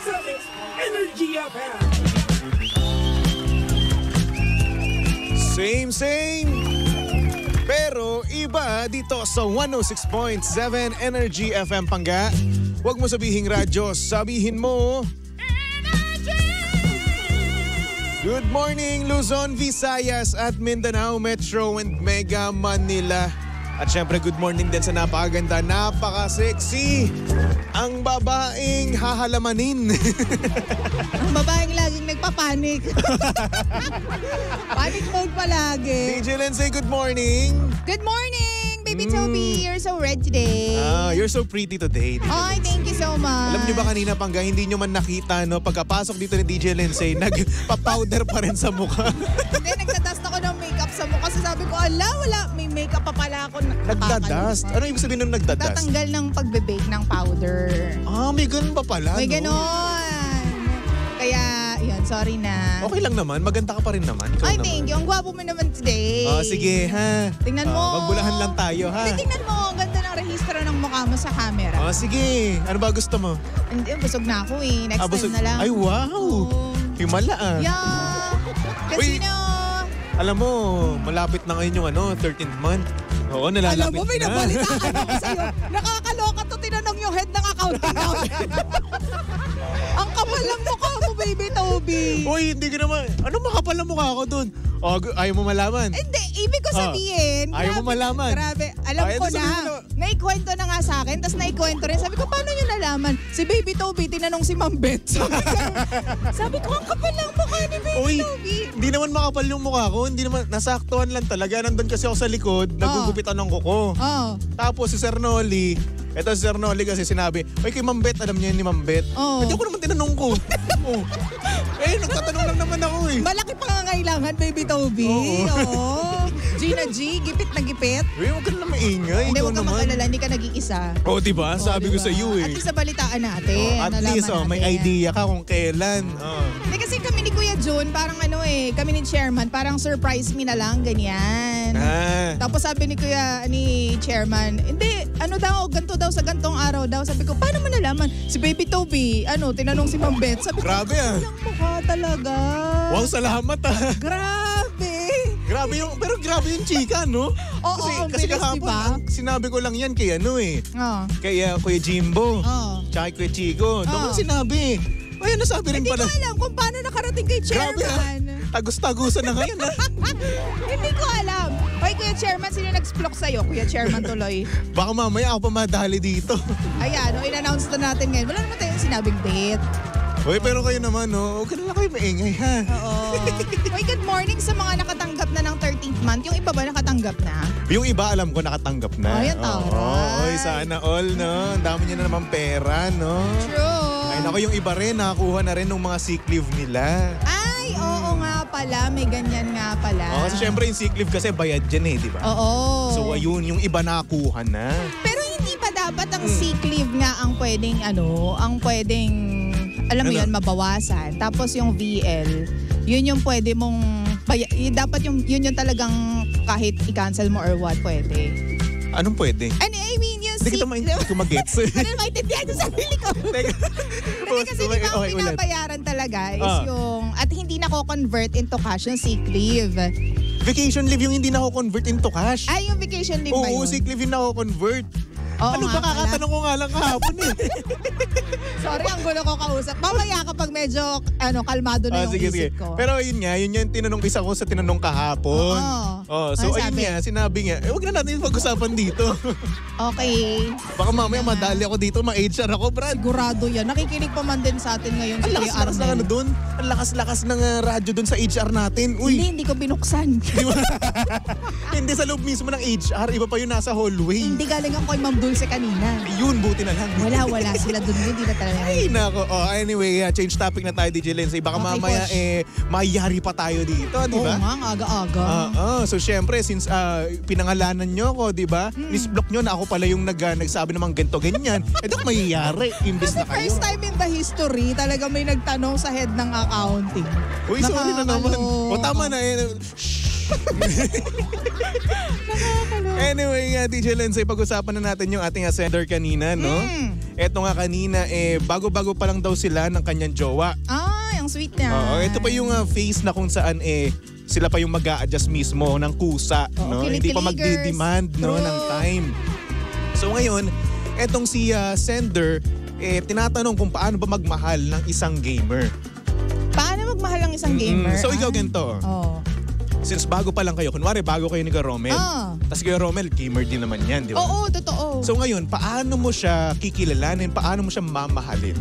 Energy FM. Same. Pero iba dito sa 106.7 Energy FM Pangga. Huwag mo sabihing radyo, sabihin mo Good morning Luzon, Visayas at Mindanao Metro and Mega Manila. At syempre good morning din sa napakaganda, napaka-sexy, ang babaeng hahalamanin. Ang babaeng laging nagpapanik. Panic mode palagi. DJ Lindsay, good morning. Good morning, baby Toby. You're so red today. You're so pretty today. Ay, thank you so much. Alam niyo ba kanina Pangga, hindi niyo man nakita, no? Pagkapasok dito ni DJ Lindsay, nagpa-powder pa rin sa mukha. Hindi, nagdadust ako ng makeup sa mukha. Kasi sabi ko, wala, may makeup pa pala ako. Nagdadust? Ano ibig sabihin ng nagdadust? Tatanggal ng pagbe-bake ng powder. May ganun pa pala, May no? ganon. Kaya, yun, sorry na. Okay lang naman, maganda ka pa rin naman. Ay, thank you. Ang gwapo mo naman today. Sige, ha? Tingnan mo. Magbulahan lang tayo, ha? Hindi, tingnan mo. Ang ganda ng rehistro ng mukha mo sa camera. Sige. Ano ba gusto mo? Hindi, busog na ako eh. Next busog. time na lang. Ay, wow. Oo. Himala, Yeah. Casino. Alam mo, malapit na ngayon yung 13th month. Oo, nalalapit na. Alam mo, may nabalitaan ako sa'yo. Nakakaloka to, tinanong yung head ng accounting namin. Ang kapal ng mukha mo, baby Toby. Uy, hindi ka naman. Ano makapal na mukha ko dun? Ayaw mo malaman? Hindi, ibig ko sabihin. Ayaw mo malaman? Grabe, alam ko na. Naikwento na nga sa akin, tapos naikwento rin. Sabi ko, paano nyo nalaman? Si baby Toby, tinanong si Ma'am Beth. Sabi ko, ang kapal ng mukha ni baby Toby. Hindi naman makapal yung mukha ko. Hindi naman, nasaktuhan lang talaga. Nandun kasi ako sa likod, nagugupitan ng kuko. Tapos si Sir Noli, eto si Sir Noli kasi sinabi, kay Ma'am Beth, alam niya ni Ma'am Beth. Hindi ako naman tinanong ko. Nagtatanong lang naman ako eh. Malaki pangangailangan, baby Toby. Oo. Gina G, gipit na gipit. Huwag ka na maingay. Hindi, huwag ka mag-alala, hindi ka nag-iisa. Diba? Sabi ko sa iyo eh. At least sa balitaan natin. At least, may idea ka kung kailan. Hindi kasi kami ni Kuya Jun, parang kami ni Chairman, parang surprise me na lang, ganyan. Tapos sabi ni Kuya, ni Chairman, hindi, ganito daw sa gantong araw daw. Sabi ko, paano mo nalaman? Si baby Toby, tinanong si Ma'am Beth. Sabi ko, grabe ang mukha talaga. Wow, salamat Grabe. Grabe yung chika, no? Kasi kahapon, diba? sinabi ko lang yan kay kay Kuya Jimbo. Tsaka kay Kuya Chico. Doon ko sinabi. Nasabi rin pala. Hindi ko alam kung paano nakarating kay Chairman. Tagus-tagusan na ngayon, ha? Hindi ko alam. Kuya Chairman, sino nag-splok sa'yo? Kuya Chairman tuloy. Baka mamaya ako pa madali dito. Ayan, in-announce na natin ngayon. Wala naman tayong sinabing date. Pero kayo naman, huwag ka na kayo maingay, ha? Oo. Good morning sa mga nakatanggap na ng 13th month. Yung iba ba nakatanggap na? Yung iba, alam ko, nakatanggap na. Yan taray. Sana all, no? Ang dami niya na naman pera, no? True. Ay, naku, yung iba rin, nakakuha na rin ng mga sick leave nila. Ay, oo nga pala. May ganyan nga pala. Kasi syempre yung sick leave kasi bayad dyan di ba? Oo. So, ayun, yung iba nakakuha na. Pero hindi pa dapat ang sick leave nga ang pwedeng, alam mo yun, mabawasan. Tapos yung VL, yun yung pwede mong, dapat yun yung talagang kahit i-cancel mo or what, pwede. Anong pwede? I mean, yung sick leave. Hindi ko mag-gets. Ano maintindihan yung sarili ko? Hindi kasi di ba ang pinabayaran talaga is yung, at hindi nako-convert into cash yung sick leave. Vacation leave yung hindi nako-convert into cash? Ay, yung vacation leave ba yun? Oo, sick leave yung nako-convert. Oo, ba, kakatanong ko nga lang kahapon eh. Sorry, ang gulo ko kausap. Mamaya kapag medyo kalmado na yung isip ko. Pero yun yung tinanong isa ko sa tinanong kahapon. So ayun nga, sinabi nga, huwag na natin pag-usapan dito. Okay. Baka mamaya madali ako dito, ma-HR ako, Brad. Sigurado yan. Nakikinig pa man din sa atin ngayon. Ang lakas-lakas ng doon. Ang lakas-lakas ng radyo doon sa HR natin. Uy. Hindi ko binuksan. Hindi sa loob mismo ng HR. Iba pa yun nasa hallway. Hindi galing ako kay Ma'am Dulce kanina. Yun, buti na lang. Wala sila doon. Hindi na talaga. Ay, nako. Anyway, change topic na tayo, DJ Lindsay. Baka mamaya, mayari pa tayo dito, di ba? Oo nga, ang aga-aga. So, syempre, since pinangalanan nyo ko, di ba? Nisblock nyo na ako pala yung nagsabi namang ganito-ganyan. Dok, mayayari. Imbes na kayo. First time in the history, talaga may nagtanong sa head ng accounting. Uy, sorry na naman. Tama na. Anyway, DJ Lindsay, pag-usapan na natin yung ating sender kanina, no? Eto nga kanina, bago-bago pa lang daw sila ng kanyang jowa. Ay, ang sweet niya. Oo, ito pa yung phase na kung saan sila pa yung mag-a-adjust mismo ng kusa, no? Hindi pa magdi-demand, no, ng time. So ngayon, etong si sender, tinatanong kung paano ba magmahal ng isang gamer. Paano magmahal ng isang gamer? So ikaw ganito. Since bago pa lang kayo, kunwari bago kayo ni Kuya Romel. Tapos Kuya Romel, gamer din naman yan, di ba? Oo, totoo. So ngayon, paano mo siya kikilalanin? Paano mo siya mamahalin?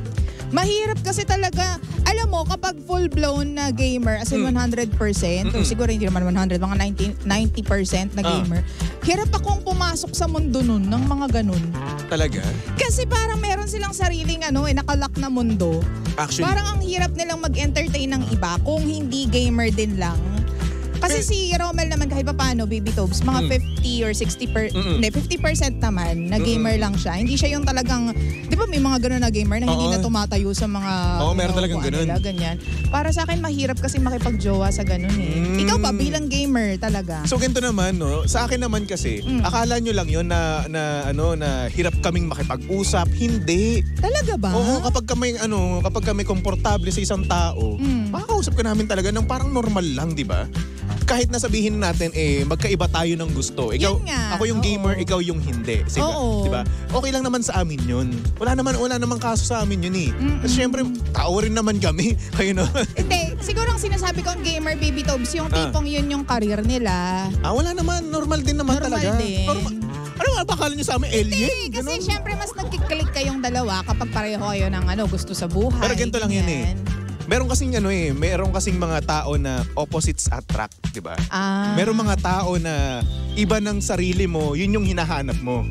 Mahirap kasi talaga. Alam mo, kapag full-blown na gamer, as in 100%, o siguro hindi naman 100, mga 90% na gamer, hirap akong pumasok sa mundo nun ng mga ganun. Talaga? Kasi parang meron silang sariling nakalock na mundo. Actually, parang ang hirap nilang mag-entertain ng iba kung hindi gamer din lang. Kasi si Romel naman kahit pa paano, Baby Tobes, mga 50 or 60%, hindi, 50% naman na gamer lang siya. Hindi siya yung talagang, di ba may mga ganun na gamer na hindi na tumatayo sa mga... Oo, meron talagang ganun. Ganyan. Para sa akin, mahirap kasi makipagjowa sa ganun eh. Ikaw pa, bilang gamer talaga. So ganito naman, no? Sa akin naman kasi, akala nyo lang yun na hirap kaming makipag-usap. Hindi. Talaga ba? Oo, kapag kami komportable sa isang tao, makakausap ka namin talaga ng parang normal lang, di ba? Kahit na sabihin natin magkaiba tayo ng gusto. Ako yung gamer, ikaw yung hindi. Di ba? Okay lang naman sa amin yun. Wala naman kaso sa amin yun eh. Kasi syempre, tao rin naman kami. Kayo no? Hindi, siguro ang sinasabi kong gamer, Baby Tobes, yung tipong yun yung career nila. Wala naman. Normal din naman talaga. Ano nga ba akala nyo sa amin? Alien? Hindi, kasi syempre mas nagkiklik kayong dalawa kapag pareho kayo ng gusto sa buhay. Pero ganito lang yan eh. Meron kasing mga tao na opposites attract, di ba? Meron mga tao na iba ng sarili mo, yun yung hinahanap mo.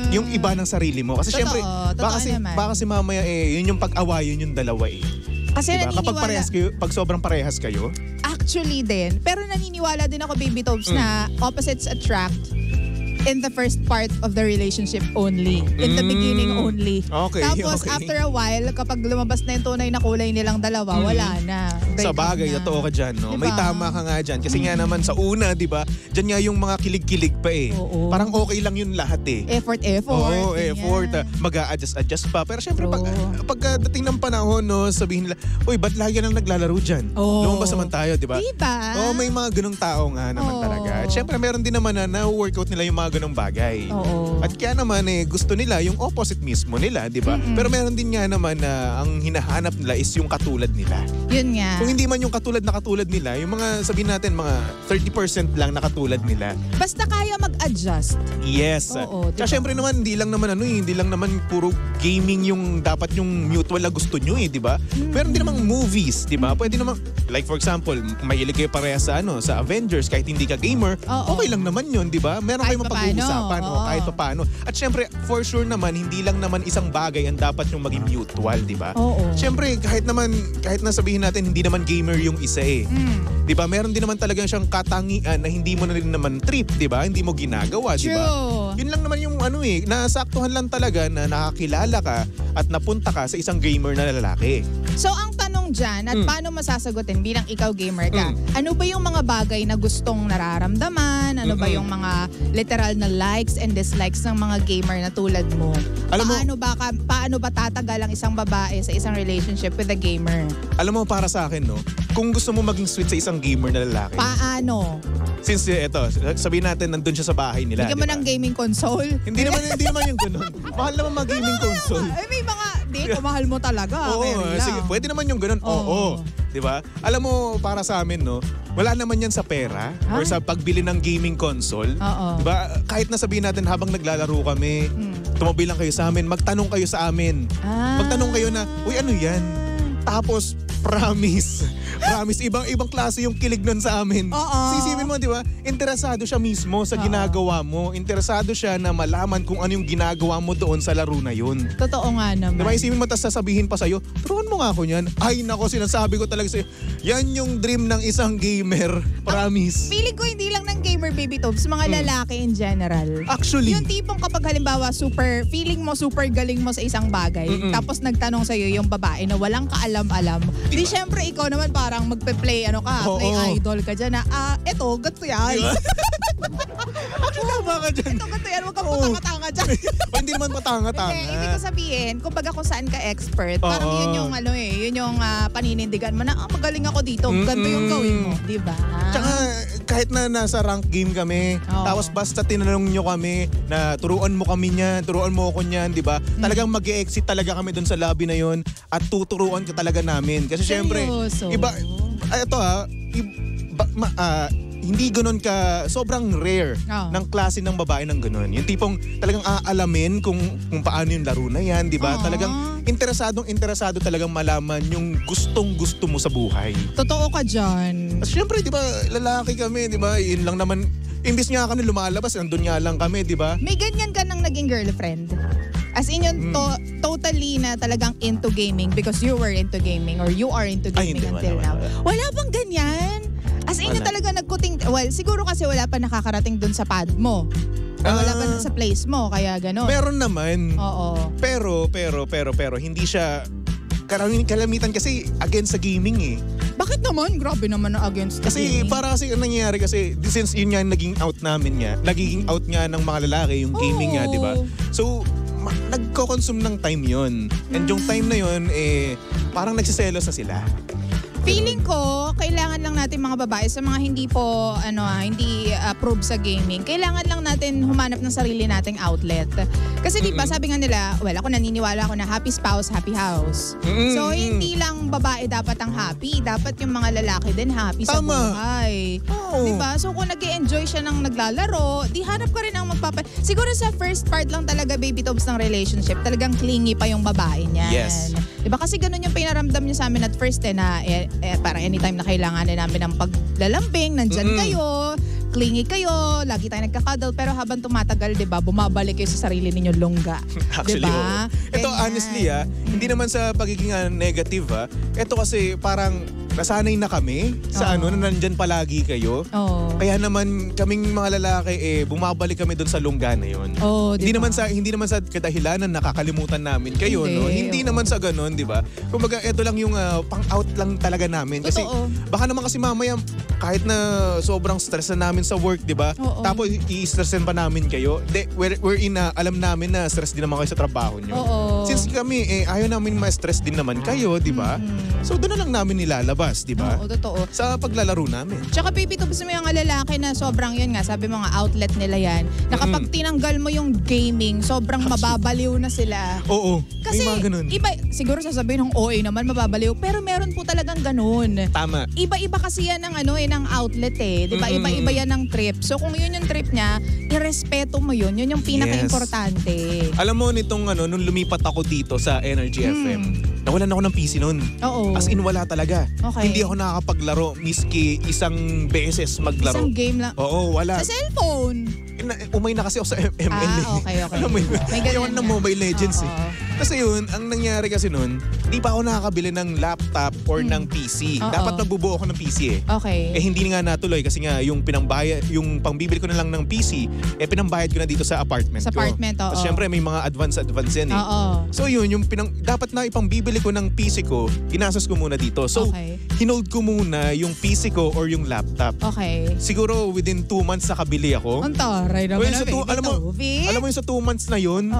Yung iba ng sarili mo. Kasi syempre, baka kasi mamaya yun yung pag-awayan yung dalawa eh. Kasi diba? Kapag parehas kayo, pag sobrang parehas kayo. Actually din. Pero naniniwala din ako, Baby Tobes, na opposites attract in the first part of the relationship only. In the beginning only. Okay, Tapos after a while, kapag lumabas na yung tunay na kulay nilang dalawa, wala na. Sa bagay, totoo ka dyan, no? Diba? May tama ka nga dyan. Kasi nga naman sa una, di ba? Dyan nga yung mga kilig-kilig pa eh. Oo. Parang okay lang yun lahat eh. Effort. Oo, effort. Mag-a-adjust pa. Pero syempre, pagdating ng panahon, no, sabihin nila, uy, ba't lagi nang naglalaro dyan? Lumabas naman tayo, di ba? Diba? May mga ganong tao nga naman talaga. At syempre, meron din naman na workout nila yung mga ganong bagay. At kaya naman gusto nila yung opposite mismo nila, di ba? Pero meron din nga naman na ang hinahanap nila is yung katulad nila. Yun nga. Kung hindi man yung katulad nila, yung mga sabihin natin mga 30% lang na katulad nila. Basta kaya mag-adjust. Yes. Oo, diba? Tsaka syempre naman, hindi lang naman puro gaming yung dapat yung mutual na gusto nyo di ba? Meron din namang movies, di ba? Pwede namang, like for example, mahilig kayo pareha sa Avengers, kahit hindi ka gamer, okay lang naman yun, di ba? Meron kayong mapag-uusapan, kahit pa paano. At syempre, for sure naman, hindi lang naman isang bagay ang dapat yung maging mutual, di ba? Syempre, kahit na sabihin natin, hindi naman gamer yung isa eh. Di ba? Meron din naman talaga siyang katangian na hindi mo na rin naman trip, di ba? Hindi mo ginagawa, di ba? Yun lang naman yung nasaktuhan lang talaga na nakakilala ka at napunta ka sa isang gamer na lalaki. So ang tanong dyan, at paano masasagutin bilang ikaw gamer ka, ano ba yung mga bagay na gustong nararamdaman? Ano ba yung mga literal na likes and dislikes ng mga gamer na tulad mo? Paano ba tatagal ang isang babae sa isang relationship with a gamer? Alam mo, para sa akin, no, kung gusto mo maging sweet sa isang gamer na lalaki. Paano? Since sabihin natin nandun siya sa bahay nila. Bigyan mo ng gaming console? Hindi naman yung ganun. Mahal naman mag-gaming console. May mga, mahal mo talaga. Sige, pwede naman yung ganun. Oo. Di ba? Alam mo, para sa amin, no, wala naman yan sa pera or sa pagbili ng gaming console. Di ba? Kahit na sabihin natin habang naglalaro kami, tumabi lang kayo sa amin, magtanong kayo sa amin. Magtanong kayo na, uy, ano yan? Tapos, promise, ibang klase yung kilig nun sa amin. Sisipin mo, di ba? Interesado siya mismo sa ginagawa mo. Interesado siya na malaman kung ano yung ginagawa mo doon sa laro na yun. Totoo nga naman. Diba, isipin mo, tas sasabihin pa sa'yo, turuan mo nga ako niyan. Ay, nako, sinasabi ko talaga sa'yo, yan yung dream ng isang gamer. Promise. Feeling ko hindi lang ng gamer gamer, baby Tobs, mga lalaki in general. Actually. Yung tipong kapag halimbawa feeling mo super galing mo sa isang bagay, tapos nagtanong sa'yo yung babae na walang kaalam-alam, di syempre ikaw naman parang magpe-play, play idol ka dyan na, eto, ganito yan. Tama ka dyan. Ito, ganito yan, huwag kang patanga-tanga dyan. Hindi naman patanga-tanga. Hindi, ibig ko sabihin, kumbaga kung saan ka expert, parang yun yung yun yung paninindigan mo na, magaling ako dito, ganito yung gawin mo, di ba? Tsaka kahit na nasa rank game kami, tapos basta tinanong nyo kami na turuan mo kami niyan, turuan mo ako niyan, di ba? Talagang mag-e-exit talaga kami dun sa lobby na yun at tuturuan ka talaga namin. Kasi syempre, iba, ito hindi ganun ka, sobrang rare ng klase ng babae ng ganun. Yung tipong talagang aalamin kung paano yung laro na yan, di ba? Talagang interesado talagang malaman yung gustong-gusto mo sa buhay. Totoo ka dyan. Siyempre, di ba, lalaki kami, di ba? Yun lang naman, imbis nga kami lumalabas, nandun nga lang kami, di ba? May ganyan ka nang naging girlfriend? As in yun, totally na talagang into gaming because you were into gaming or you are into gaming until now. Wala bang ganyan? As in na talaga nagkuting, well, siguro kasi wala pa nakakarating dun sa pad mo. Wala pa sa place mo, kaya gano'n. Meron naman. Oo. Pero, hindi siya, kalamitan kasi against sa gaming eh. Bakit naman? Grabe naman na against the kasi gaming. Para kasi ang nangyayari kasi, since yun nga naging out namin nga, nagiging out nga ng mga lalaki, yung gaming nga, di ba? So, nagko-consume ng time yun. And yung time na yun, parang nagsiselos na sila. Feeling ko, kailangan lang natin mga babae sa mga hindi po, hindi approve sa gaming. Kailangan lang natin humanap ng sarili nating outlet. Kasi diba, sabi nga nila, well, ako naniniwala ako na happy spouse, happy house. So, hindi lang babae dapat ang happy. Dapat yung mga lalaki din happy sa buhay. Diba? So, kung nag-i-enjoy siya ng naglalaro, di hanap ka rin ang siguro sa first part lang talaga, baby Tobs, ng relationship, talagang clingy pa yung babae niyan. Yes. Diba? Kasi ganun yung pinaramdam niya sa amin at first na para anytime na kailangan namin ng paglalambing, nandyan kayo, clingy kayo, lagi tayo nagkakadal, pero habang tumatagal, diba, bumabalik kayo sa sarili ninyong lungga. Actually, diba? Ito honestly, hindi naman sa pagiging negative, ito kasi parang nasanay na kami sa na nandyan palagi kayo. Kaya naman kaming mga lalaki bumabalik kami doon sa lungga na yun. Diba? Hindi naman sa kadahilanan nakakalimutan namin kayo, no. Hindi naman sa ganun, 'di ba? Kumbaga ito lang yung pang-out lang talaga namin kasi baka naman kasi mamaya kahit na sobrang stress na namin sa work, 'di ba? Tapos i-stressin pa namin kayo. We're in alam namin na stress din naman kayo sa trabaho nyo. Since kami ayaw namin ma-stress din naman kayo, 'di ba? So doon na lang namin nilalabas, di ba? Oo, totoo. Sa paglalaro namin. Tsaka baby Tobs, mo yung lalaki na sobrang yun nga, sabi mo nga outlet nila yan, na kapag tinanggal mo yung gaming, sobrang mababaliw na sila. Oo, kasi may mga ganun. Iba, siguro sasabihin ng OA naman mababaliw, pero meron po talagang ganun. Tama. Iba-iba kasi yan ng ng outlet di ba? Iba-iba yan ng trip. So kung yun yung trip niya, irespeto mo yun. Yun yung pinaka-importante. Alam mo nitong nung lumipat ako dito sa Energy FM, nawalan ako ng PC noon. As in wala talaga. Okay. Hindi ako nakakapaglaro miski isang beses maglaro. Isang game lang? Oo, wala. Sa cellphone? Umay na kasi ako sa ML. Okay. Alam mo yun? Ayaw ng Mobile Legends Kasi yun, ang nangyari kasi nun, di pa ako nakakabili ng laptop or ng PC. Dapat magbubuo ako ng PC Okay. Hindi nga natuloy kasi nga yung yung pangbibili ko na lang ng PC, pinambayad ko na dito sa apartment ko. Sa apartment, Tapos syempre may mga advance yan So yun, yung dapat na ipangbibili ko ng PC ko, ginastos ko muna dito. So, hinold ko muna yung PC ko or yung laptop. Okay. Siguro within 2 months nakabili ako. Ang taray naman alam mo yung sa 2 months na yun,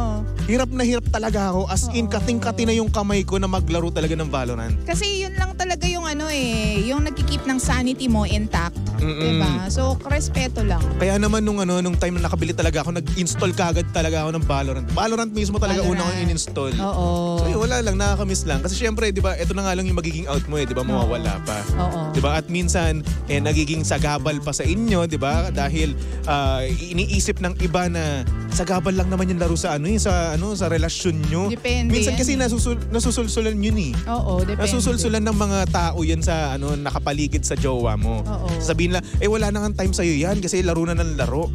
hirap na hirap talaga ako. As in, kating-kati na yung kamay ko na maglaro talaga ng Valorant. Kasi yun lang talaga yung yung nagkikip ng sanity mo intact. Diba? So, respeto lang. Kaya naman nung time na nakabili talaga ako, nag-install kagad talaga ako ng Valorant. Valorant mismo talaga una kong in-install. So yun, wala lang, nakakamiss lang. Kasi syempre, di ba, ito na nga lang yung magiging out mo di ba, mawawala pa. Di ba? At minsan, nagiging sagabal pa sa inyo, di ba? Dahil iniisip ng iba na sagabal lang naman yung laro sa sa relasyon nyo. Depende. Minsan kasi nasusulsulan yun depende. Nasusulsulan ng mga tao yan sa nakapaligid sa jowa mo. Sabihin lang, wala na nga time sa'yo yan kasi laro na ng laro.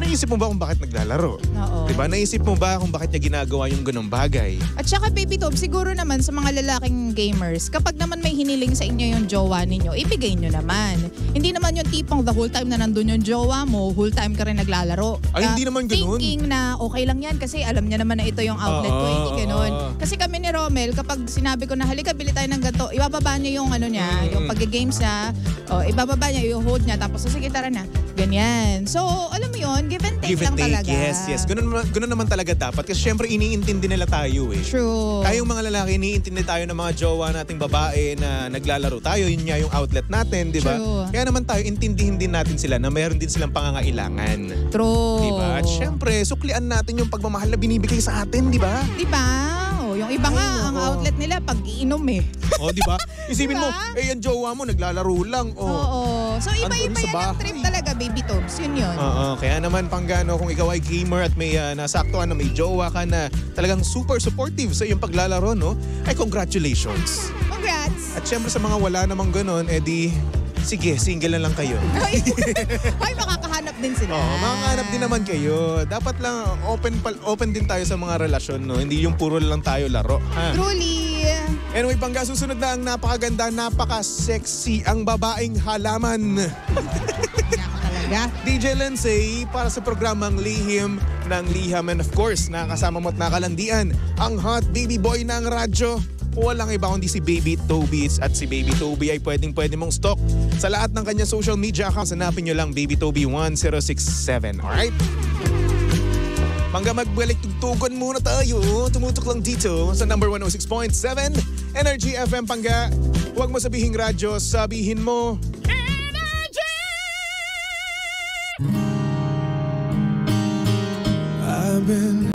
naisip mo ba kung bakit naglalaro? Oo. Diba? Naisip mo ba kung bakit niya ginagawa yung ganong bagay? At saka Baby Tom, siguro naman sa mga lalaking gamers, kapag naman may hiniling sa inyo yung jowa ninyo, ibigay nyo naman. Hindi naman yung tipong the whole time na nandun yung jowa mo, whole time ka rin naglalaro. Ay, hindi naman ganun. Thinking na okay lang yan kasi alam niya naman na ito yung outlet ko. Hindi ganun. Kasi kami ni Romel, kapag sinabi ko na halika bili tayo ng ganito, ibababa niya yung ano niya, yung pag-games niya, ibababa niya, i-hold niya, tapos sige tara na. Ganyan. So, alam mo yun, give and take lang talaga. Yes. Ganun naman talaga dapat. Kasi syempre iniintindi nila tayo eh. True. Tayong mga lalaki, iniintindi tayo ng mga jowa nating babae na naglalaro tayo. Yun nga yung outlet natin, di ba? True. Kaya naman tayo, intindihin din natin sila na mayroon din silang pangangailangan. True. Di ba? At syempre, suklian natin yung pagmamahal na binibigay sa atin, di ba? Di ba? Yung iba nga, ang outlet nila pag-iinom eh. Di ba? Isipin Diba? mo, yung jowa mo naglalaro lang. Oo. So iba-iba andun sa yan ang bahay. trip talaga, Baby Toms. Yun. Oo, kaya naman Panggano, kung ikaw ay gamer at may nasaktuhan na may jowa ka na talagang super supportive sa iyong paglalaro, no? Ay congratulations. Congrats! At syempre sa mga wala namang ganun, edi sige, single na lang kayo. Ay, makakahanap din sila. Makakahanap din naman kayo. Dapat lang open din tayo sa mga relasyon, no? Hindi yung puro lang tayo laro. Ha? Truly. Anyway, Pangga, susunod na ang napakaganda, napaka-sexy ang babaeng halaman. Talaga. DJ Lindsay para sa programang Lihim ng Liham. And of course, nakakasama mo at nakalandian ang hot baby boy ng radyo. Walang iba kundi si Baby Toby. At si Baby Toby ay pwede mong stock sa lahat ng kanyang social media accounts. Hanapin nyo lang Baby Toby 1067. Alright? Pangga, magbalik tugtugon muna tayo. Tumutok lang dito sa number 106.7 Energy FM. Pangga, huwag mo sabihing radyo, sabihin mo Energy! I've been